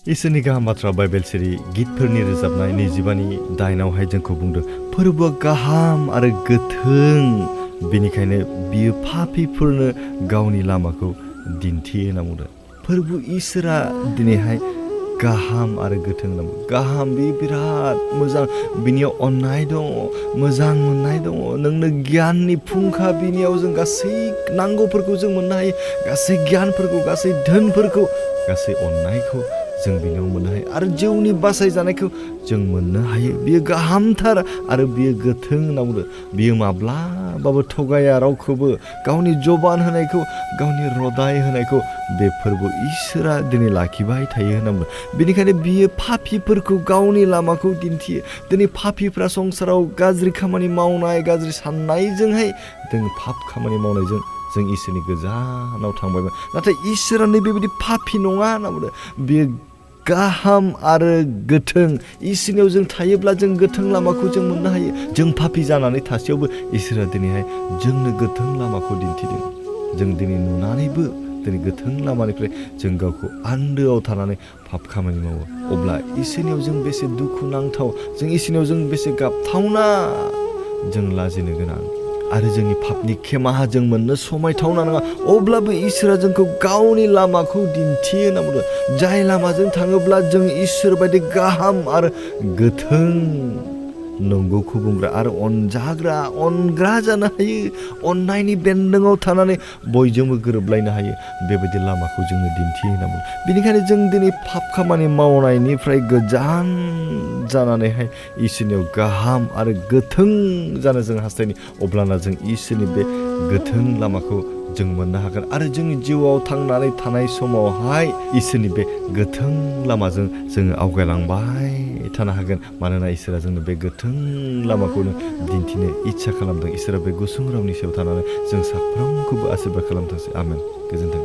इसोरनि गाहाम बाथ्रा बाइबेल सिरि गितफोरनि रोजाबनाय 25नि 8आवहाय जोंखौ बुंदों फोरबुआ गाहाम आरो गोथों बेनिखायनो बियो पापीफोरनो गावनि लामाखौ दिन्थियो होनना बुंदों। फोरबु इसोरा दिनैहाय गाहाम आरो गोथों होनना बुंदों। गाहाम बे बिराद मोजां, बिनियाव अननाय दङ, मोजां मोननाय दङ, नोंनो गियाननि फुंखा, बिनियाव जों गासै नांगौफोरखौ जों मोननो हायो, गासै गियानफोरखौ, गासै धोनफोरखौ, गासै अननायखौ जों बिनियाव मोननो हायो आरो जिउनि बासायजानायखौ जों मोननो हायो। बियो गाहामथार आरो बियो गोथों होनना बुंदों। बियो माब्लाबाबो थगाया रावखौबो, गावनि जबान होनायखौ, गावनि रदाय होनायखौ बे फोरबो इसोरा दिनै लाखिबाय थायो होनना बुंदों। बेनिखायनो बियो पापीफोरखौ गावनि लामाखौ दिन्थियो। दिनै पापीफ्रा संसाराव गाज्रि खामानि मावनाय, गाज्रि साननायजोंहाय जों पाप खामानि मावनायजों जों इसोरनि गोजानाव थांबायमोन। नाथाय इसोरा बेबायदि पापी नङा होनना बुंदों। बियो गाहाम आरो गोथों। इसोरनियाव जों थायोब्ला जों गोथों लामाखौ जों मोननो हायो। जों पापी जानानै थासेयावबो इसोरा दिनैहाय जोंनो गोथों लामाखौ दिन्थिदों। जों दिनै नुनानैबो दिनै गोथों लामानिफ्राय जों गावखौ आन्दोआव थानानै पाप खामानि मावो। अब्ला इसोरनियाव जों बेसे दुखु नांथाव, जों इसोरनियाव जों बेसे गाबथावना, जों लाजिनो गोनां आरो जोंनि पापनि खेमाहा जों मोननो समायथावना नङा। अब्लाबो इसोरा जोंखौ गावनि लामाखौ दिन्थियो होनना बुंदों। जाय लामाजों थाङोब्ला जों इसोर बायदि गाहाम आरो गोथों नंगौखौ बुंग्रा आरो अनजाग्रा, अनग्रा जानो हायो। अननायनि बेन्दोङाव थानानै बयजोंबो गोरोबलायनो हायो। बेबायदि लामाखौ जोंनो दिन्थियो होनना बुंदों। बेनिखायनो जों दिनै पाप खामानि मावनायनिफ्राय गोजान जानानैहाय इसोरनियाव गाहाम आरो गोथों जानो जों हास्थायनि। अब्लाना जों इसोरनि बे गोथों लामाखौ जों मोननो हागोन आरो जोंनि जिउआव थांनानै थानाय समावहाय इसोरनि बे गोथों लामाजों जोङो आवगायलांबाय थानो हागोन। मानोना इसोरा जोंनो बे गोथों लामाखौनो दिन्थिनो इच्छा खालामदों। इसोरा बे गुसुं रावनि सायाव थानानै जों साफ्रोमखौबो आशीर्बाद खालामथोंसै। आमेन। गोजोन्थों।